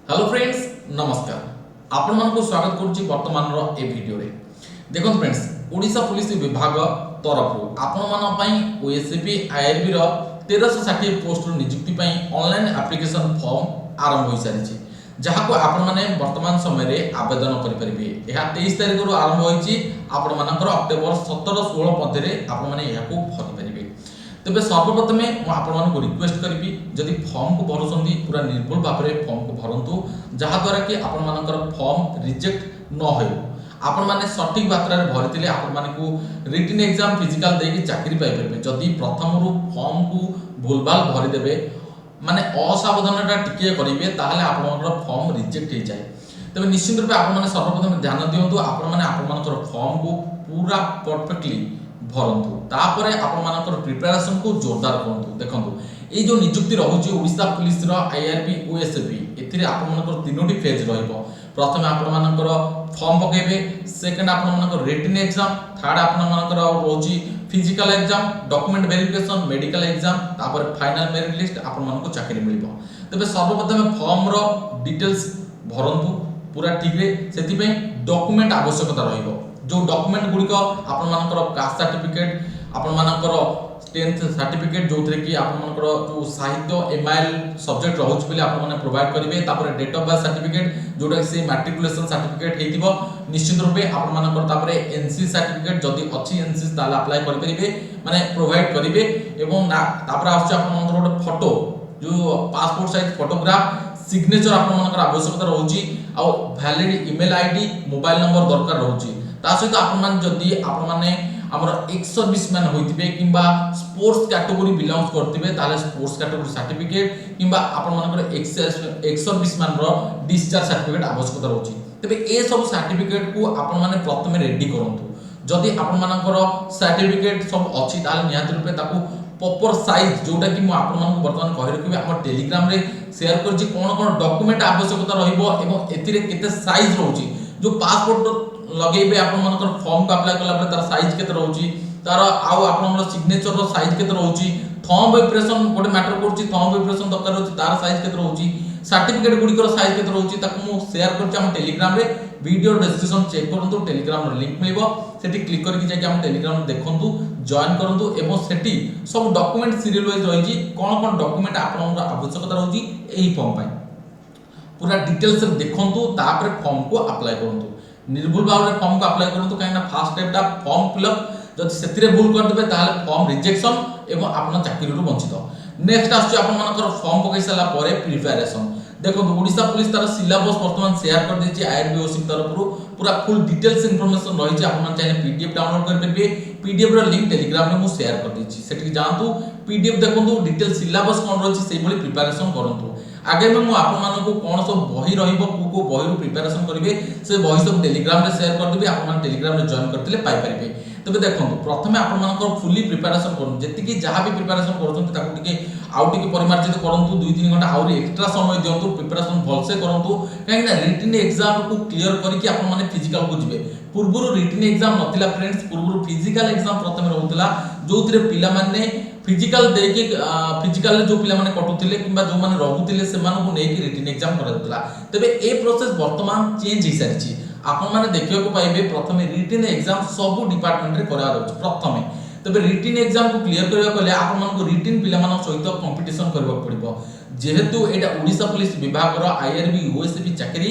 Hello friends नमस्कार आपण मानक स्वागत करुच्ची वर्तमान ए वीडियो रे देखो फ्रेंड्स ओडिशा पुलिस विभाग तरफ आपण मान पई ओएसपी आईआरबी रो 1360 पोस्ट नियुक्ति पई ऑनलाइन एप्लिकेशन फॉर्म आरंभ होई सारिछि जहाको आपण माने वर्तमान समय रे आवेदन करि परिबे। एहा 23 तारिख रो आरंभ होईछि आपण मानकर अक्टोबर 17 16 मध्य रे आपण माने याको भरि परिबे। तेबे सर्वप्रथम मु आपण मानक रिक्वेस्ट करिबी जदि फॉर्म को भरुसंदी पूरा निर्भुल भाव रे फॉर्म को भरंतु जहा द्वारा कि आपण मानकर फॉर्म रिजेक्ट न होय। आपण माने सटीक मात्रा रे भरितिले आपण मानकु रिटन एग्जाम फिजिकल देकी चाकरी पाइ परबे। जदि प्रथम रु फॉर्म को भूलभाल भरि देबे माने असावधानता टिके करिवे ताहाले आपण मानकर फॉर्म रिजेक्ट हे जाय। तबे निश्चित रूपे आपण माने सर्वप्रथम ध्यान दियंतु आपण माने आपण मानकर फॉर्म को पूरा परफेक्टली भरंतु तापरे आपण मानकर प्रिपरेशन को जोरदार करंतु। देखंतु ए जो नियुक्ति रहउची ओडिशा पुलिस रो आईआरबी ओएसपी एथिरे आपण मानकर तीनोटी फेज रहइबो। प्रथम आपण मानकर फॉर्म पकेबे, सेकंड आपण मानकर रिटन एग्जाम, थर्ड आपण मानकर रहउची physical exam, document verification, medical exam, तापर फाइनल मेरिट लिस्ट आपण मानको चाकरी मिलिबो। तबे सर्वप्रथम फॉर्म रो डिटेल्स भरंतु पूरा ठीक रे सेति पे डॉक्यूमेंट आवश्यकता रहिबो। जो डॉक्यूमेंट गुडी को आपण मानकर कास्ट सर्टिफिकेट, आपण मानकर 10th सर्टिफिकेट जोथरे कि आपण मानकर जो साहित्य एमआईएल सब्जेक्ट रहउछ बोले आपण माने प्रोवाइड करिवे। तापर डेट ऑफ बर्थ सर्टिफिकेट जोटा से मैट्रिकुलेशन सर्टिफिकेट हेतिबो निश्चित रूपे आपण मानकर तापर एनसी सर्टिफिकेट जदि अछि एनसी ताला अप्लाई करि परिबे माने प्रोवाइड करिवे। एवं तापर आछ आपण मानकर गोटे फोटो जो पासपोर्ट साइज फोटोग्राफ, सिग्नेचर आपण मानकर आवश्यकता रहउची आ valid email ID, mobile number दरकार रहउची। ता सहित आपण मान जदि आपण माने हमर एक्स सर्विसमैन होइतिबे किबा स्पोर्ट्स कैटेगरी बिलोंग्स करतिबे ताले स्पोर्ट्स कैटेगरी सर्टिफिकेट किबा आपण मानकर एक्स सर्विसमैन रो डिस्चार्ज सर्टिफिकेट आवश्यकता रहउची। तबे ए सब सर्टिफिकेट को आपण माने प्रथमे रेडी करंतु। जदि आपण मानकर सर्टिफिकेट सब अछि ताले निहात रूपे ताकू प्रॉपर साइज जोटा कि मु आपण मानक वर्तमान कहि रखिबे हमर टेलीग्राम रे शेयर करछि कोन डॉक्यूमेंट आवश्यकता रहिबो एवं एतिरे केते साइज रहउची। जो पासपोर्ट लगेबे आपण मानकर फॉर्म को अप्लाई करला पर तार साइज केते रहउची, तार आउ आपण सिग्नेचर रो साइज केते रहउची, थंब इंप्रेशन गोटे मैटर करछि, थंब इंप्रेशन दरकार रहउची तार साइज केते रहउची, सर्टिफिकेट गुडी को साइज केते रहउची ताकू मु शेयर करछि हम टेलीग्राम रे। वीडियो डिस्क्रिप्शन चेक करंतु, टेलीग्राम रो लिंक मिलिबो सेठी क्लिक करके जाके हम टेलीग्राम देखंतु, जॉइन करंतु एवं सेठी सब डॉक्यूमेंट सीरियल वाइज रहिजी कोन डॉक्यूमेंट आपण आवश्यकता रहउची एही फॉर्म पई पूरा डिटेल्स देखंतु तापर फॉर्म को अप्लाई करंतु। निर्भुल भाव रे फॉर्म को अप्लाई करंतु काहेना फर्स्ट स्टेप ता फॉर्म फिलअप जदि सेतिरे भूल कर देबे ताले फॉर्म रिजेक्शन एवं आपन चाकरी रु वंचित। नेक्स्ट आछी आपन मानकर फॉर्म पकई साला परे प्रिपरेशन। देखो ओडिशा पुलिस तार सिलेबस वर्तमान शेयर कर देछि आईआरबी ओसी तरफ रु पूरा फुल डिटेल्स इंफॉर्मेशन रही छै। आपन चाहे पीडीएफ डाउनलोड कर परबे, पीडीएफ रो लिंक टेलीग्राम में मु शेयर कर देछि सेठी जानतु पीडीएफ देखंतु डिटेल सिलेबस कोन रही छै सेहि भली प्रिपरेशन करंतु। आगे में मु आपन मानको कोन सब बही रहिबो को बही रु प्रिपरेशन करिवे से बही सब टेलीग्राम रे शेयर कर देबे। आपन मान टेलीग्राम रे जॉइन करथिले पाइ परिबे। तबे देखंतु प्रथमे आपन मानको फुली प्रिपरेशन करन जेतिकी जहां भी प्रिपरेशन करछन ताकू टिके आउ टिके परिमार्जित करंतु 2-3 घंटा आउरी एक्स्ट्रा समय दियंतु, प्रिपरेशन भलसे करंतु काहेना रिटन एग्जाम को क्लियर करिकि आपन माने फिजिकल को जिवे। पूर्वरु रिटन एग्जाम नथिला फ्रेंड्स, पूर्वरु फिजिकल एग्जाम प्रथमे रहउतला जोथिरे पिला माने फिजिकल देके फिजिकल जो पिला माने कटुथिले किबा जो माने रहउथिले से मानको नेकी रिटन एग्जाम करदुतला। तबे ए प्रोसेस वर्तमान चेंज हि सारिछि। आपन माने देखियो को पाइबे प्रथमे रिटन एग्जाम सब डिपार्टमेंट रे करा रहउछि प्रथमे। तबे रिटन एग्जाम को क्लियर करबा कले आपन मानको रिटन पिला मानक सहित कंपटीशन करबा पड़िबो। जेहेतु एटा ओडिशा पुलिस विभाग रो आईआरबी ओएसपी चाकरी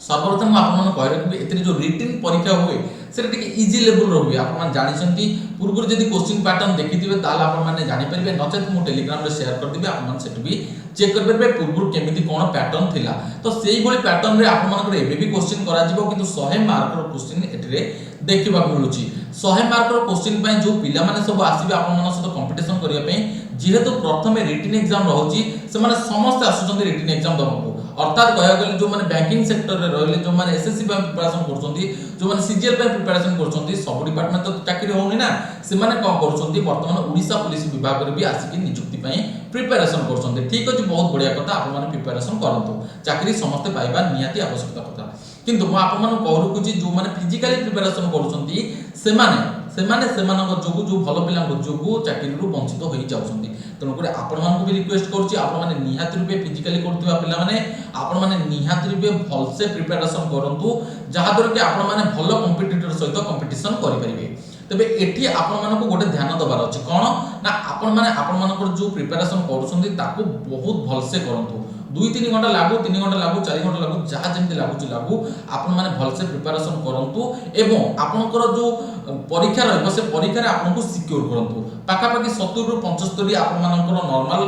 सर्वप्रथम आपन मन कहि रखबे एतरे जो रिटन परीक्षा हुए सेटा टिके इजी लेवल रो हुए। आपन मान जानि छथि पूर्व जदि क्वेश्चन पैटर्न देखिथिबे ताला आपन माने जानि परिबे, नचेत मु टेलीग्राम रे शेयर कर दिबे आपन मान सेट भी चेक कर परबे पूर्व केमिति कोन पैटर्न थिला। तो सेही भली पैटर्न रे आपन मान एबे भी क्वेश्चन करा जिवो किंतु 100 मार्क रो क्वेश्चन एतरे देखिबा मिलुची। 100 मार्क रो क्वेश्चन पय जो पिला माने सब आसीबे आपन मान सहित कंपटीशन करिया पय जेहेतु प्रथमे रिटन एग्जाम रहउची से माने समस्त आसुचंदी रिटन एग्जाम दमको। अर्थात कहया गले जो माने बैंकिंग सेक्टर रे रहले जो माने एसएससी पे प्रिपरेशन करछंती, जो माने सीजीएल पे प्रिपरेशन करछंती, सब डिपार्टमेंट तो चाकरी होउनी ना, से माने कोन करछंती वर्तमान ओडिशा पुलिस विभाग रे भी आसिकी नियुक्ति पय प्रिपरेशन करछंती। ठीक अछि, बहुत बढ़िया कथा। आपण माने प्रिपरेशन करंतु, चाकरी समस्त पाइबा नियाती आवश्यकता कथा। किंतु मु आपण माने कहरु कुची जो माने फिजिकली प्रिपरेशन करछंती से माने जोगु जो भल पिला जोगु चाकरी रु वंचित होई जाउछंती। तेणुक आपण मानक भी रिक्वेस्ट करूची आपण माने निहाती रूपे फिजिकली करथिबा पिला माने आपण माने निहाती रूपे भलसे प्रिपरेशन करंतु जहा द्वारा कि आपण माने भलो कंपिटिटर सहित कंपटीशन करि परिबे। तबे एठी आपण मानको गोटे ध्यान दबार अछि कोन ना आपण माने आपण मानकर जो प्रिपरेशन करूछन्ती ताको बहुत भलसे करंतु 2-3 घंटा लागू 3 घंटा लागू 4 घंटा लागू जहाँ जमी लागू आपण माने भलसे प्रिपरेशन करंतु एवं आपनकर जो परीक्षा रहइबो से परीक्षा आपनको सिक्योर करंतु पाखापाखि 70 रु 75 आपण मानकर नॉर्मल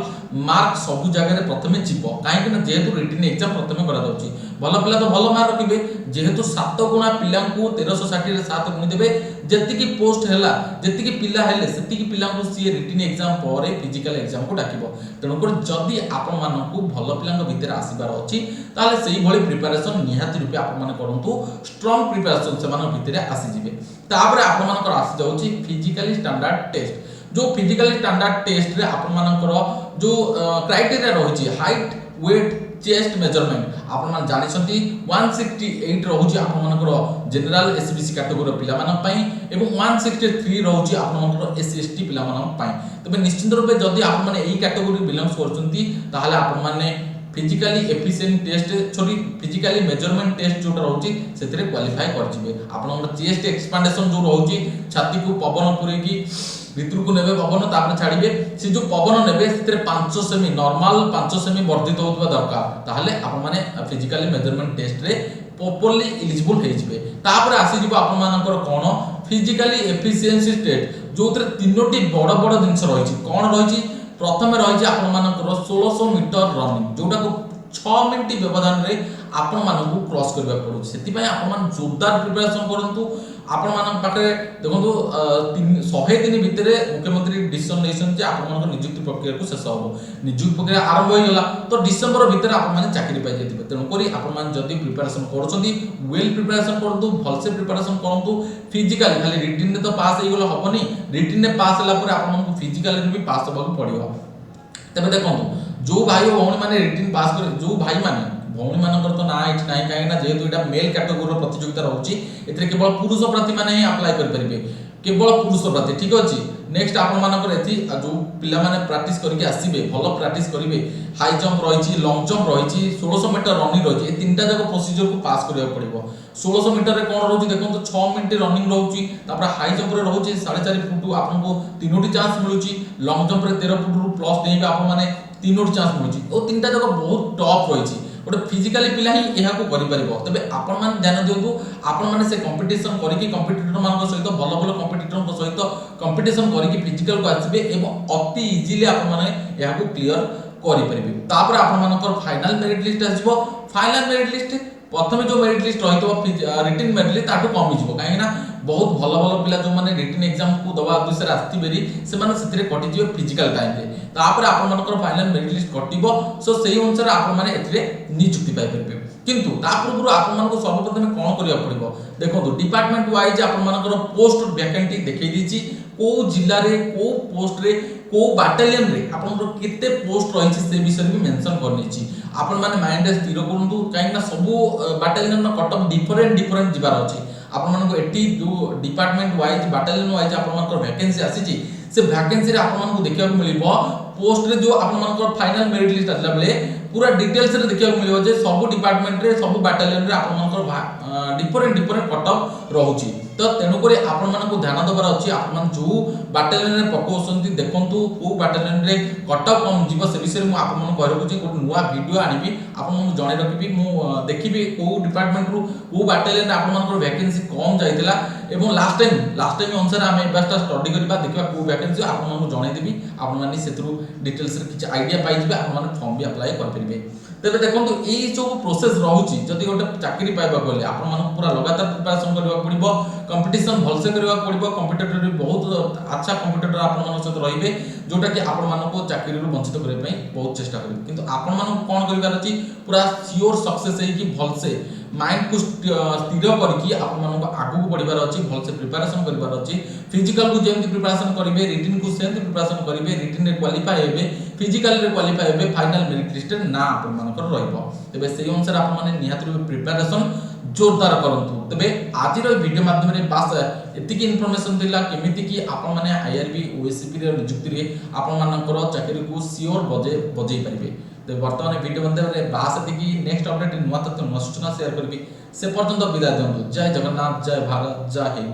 मार्क सब जगह प्रथमे जीवो काहे कि जेहेतु रिटन एग्जाम प्रथमे करा जाउची भल पिला तो भल मार्क रखिबे जेहेतु 7 गुणा पिला को 1360 रे 7 गुणी देबे जेतिकी पोस्ट हैला जेतिकी पिला हेले सेतिकी पिला को सी रिटन एग्जाम परे फिजिकल एग्जाम को डाकिबो तेणु कर जदी आपण मानकू भल पिला भितर आसीबार अछि ताले सेही भली प्रिपरेशन निहाती रूपे आपण माने करंतु स्ट्रांग प्रिपरेशन से माने भितर आसी जिवे तापर आपण मानकर आसी जाउची फिजिकली स्टैंडर्ड टेस्ट जो फिजिकली स्टैंडर्ड टेस्ट रे आपण मानकर जो क्राइटेरिया रहिछि हाइट वेट चेस्ट मेजरमेंट आपण मान जानि छथि 168 रहुछि आपण मानकर जनरल एसबीसी कैटेगरी पिला मान पई एवं 163 रहुछि आपण मानकर एससी एसटी पिला मान पई तबे निश्चित रूपे जदी आपण माने एई कैटेगरी बिलोंग्स करछन्ती ताहाले आपण माने physically efficient test sorry physically measurement test जोटा रहउची सेतरे क्वालिफाई कर जिवे आपण चेस्ट एक्सपेंडेशन जो रहउची छाती को पवन पुरे की भीतर को नेबे पवन तापर छाड़िबे से जो पवन नेबे सेतरे 5 सेमी नॉर्मल 5 सेमी वर्धित होतबा दरकार ताहाले आपण माने फिजिकली मेजरमेंट टेस्ट रे प्रॉपर्ली एलिजिबल हे जिवे तापर आसी जिवो आपण मानकर कोन फिजिकली एफिशिएंसी टेस्ट जोतरे तीनोटी बड़ बड़ जिंस रहिछि कोन रहिछि प्रथमे रहिछि आपण मानकर 1600 मीटर रनिंग जोटा को 6 मिनिट व्यवधान रे आपण मानकू क्रॉस करबा पड़ो सेति पय आपण मान जोरदार प्रिपरेशन करंतु आपण मान पाखे देखंतु 100 दिन भितरे मुख्यमंत्री डिसीजन लेसन जे आपण मान नियुक्ति प्रक्रिया को शेष होबो नियुक्ति प्रक्रिया आरंभ होई गेला तो डिसेंबर भितरे आपण मान चाकरी पाइ जेतिबे तेनु करी आपण मान जदी प्रिपरेशन करछन्ती वेल प्रिपरेशन करंतु भलसे प्रिपरेशन करंतु फिजिकली खाली रिटन ने तो पास होई गेलो हबनी रिटन ने पास होला पर आपण मान फिजिकली भी पास होबा पड़ियो तबे देखंतु जो भाई भौणी माने रिटन पास कर जो भाई माने भौणी मानकर तो ना इठ नाही काहे ना जेहेतु एटा मेल कैटेगरी प्रतियोगिता रहउची एतरे केवल पुरुष प्रार्थी माने ही अप्लाई कर परिबे केवल पुरुष प्रार्थी ठीक अछि नेक्स्ट आपण मानकर एथि जो पिला माने प्रैक्टिस करके आसीबे भलो प्रैक्टिस करिवे हाई जंप रहिछि लॉन्ग जंप रहिछि 1600 मीटर रनिंग रहिछि ए तीनटा जको प्रोसीजर को पास करिया पड़िबो 1600 मीटर रे कोन रहउछि देखंतु 6 मिनिट रनिंग रहउछि तापर हाई जंप रे रहउछि 4.5 फुट आपनको तीनोटी चांस मिलुछि लॉन्ग जंप रे 13 फुट रु प्लस देबे आपण माने तीनोटी चांस मिलुछि ओ तीनटा जको बहुत टॉप रहिछि गोटे फिजिकली पिला ही एहा को करि परिबो तबे आपण मान ध्यान दियंतु आपण माने से कंपटीशन करिकि कंपटीटर मान सहित भलो भलो कंपटीटर सहित कंपटीशन करिकि फिजिकल को आसीबे एवं अति इजीली आपण माने एहा को क्लियर करि परिबे तापर आपण मानकर फाइनल मेरिट लिस्ट आसीबो फाइनल मेरिट लिस्ट प्रथमे जो मेरिट लिस्ट रहितो रिटन मेरिट लिस्ट ताटू कमी जिवो काहे ना बहुत भलो भलो पिला जो माने रिटन एग्जाम को दवा दुसरा आस्ति बेरी से माने सेतिरे कटि जिवो फिजिकल टाइम रे तापर आपण मानकर फाइनल मेरिट लिस्ट कटिबो सो सेही अनुसार आपण माने एथिरे नियुक्ति पाइ परबे किंतु ता पूर्व आपण मानको सर्वप्रथम कोन करिया पड़िबो देखंतु डिपार्टमेंट वाइज आपण मानकर पोस्ट वैकेंसी देखै दिछि को जिल्ला रे को पोस्ट रे को बाटालियन रे आपण केते पोस्ट रहिछि से विषय भी मेंशन करनी छि आपण माने माइंड स्थिर करंतु काहे ना सब बाटालियन न कट ऑफ डिफरेंट जिबार अछि आपण मानको एटी जो डिपार्टमेंट वाइज बाटालियन वाइज आपण मानकर वैकेंसी आसी छि से वैकेंसी रे आपण मानको देखिया मिलिबो पोस्ट रे जो आपण मानकर फाइनल मेरिट लिस्ट आला बेले पूरा डिटेल्स रे देखिया मिलिबो जे सब डिपार्टमेंट रे सब बाटालियन रे आपण मानकर डिफरेंट कट ऑफ रहउछि तो तेनु करे आपण मानको ध्यान दबार अछि आपण मान जो बाटालियन रे पकोसंती देखंतु को बाटालियन रे कट ऑफ कम जीव से विषय मु आपण मान कहरु जे कोन नुवा वीडियो आनिबी आपण मान जणे रखिबी मु देखिबी को डिपार्टमेंट रू को बाटालियन आपण मानकर वैकेंसी कम जाइतिला एवं लास्ट टाइम अनुसार आमे बेस्ट स्टडी करबा देखबा को वैकेंसी आपण मान जणे देबी आपण माने सेतरु डिटेल्स रे किछ आईडिया पाइ जिबे आपण मान फॉर्म भी अप्लाई कर परिबे तबे देखंतु एई जो प्रोसेस रहउची जदी गोटे चाकरी पाइबा गले आपण मान पूरा लगातार प्रिपरेशन करबा पड़िबो कंपटीशन भलसे करबा पड़िबो कंपटीटर भी बहुत अच्छा कंपटीटर आपण मान सहित रहिबे जोटा कि आपण मान को चाकरी रो वंचित करे पई बहुत चेष्टा करिबे किंतु आपण मान कोन करिबार अछि पूरा सियोर सक्सेस है कि भलसे माइंड को स्थिर करके आपण मान को आगु को बढ़िबार अछि भलसे प्रिपरेशन करिबार अछि फिजिकल को जेमति प्रिपरेशन करिवे रिटन को सेमति प्रिपरेशन करिवे रिटन रे क्वालिफाई हेबे फिजिकल रे क्वालिफाई हेबे फाइनल मेरिट लिस्ट ना आपण मान को रहइबो तबे सेही अनुसार आपण माने निहात रूपे प्रिपरेशन जोरदार करंतु तबे आज रो वीडियो माध्यम रे बास एतिकी इन्फॉर्मेशन दिला केमिति कि आपण माने आईआरबी ओएससीपी रे नियुक्ति रे आपण मानकर चाकरी को सियोर बजे पारिबे तो वर्तमान वीडियो माध्यम रे बास एतिकी ନେକ୍ସଟ ଅପଡେଟ୍ ନୂଆ ତଥ୍ୟ ନୂଆ ସୂଚନା ସେୟାର କରିବି। ସେ ପର୍ଯ୍ୟନ୍ତ ବିଦାୟ ଦିଅନ୍ତୁ। ଜୟ ଜଗନ୍ନାଥ, ଜୟ ଭାରତ, ଜୟ ହିନ୍ଦ।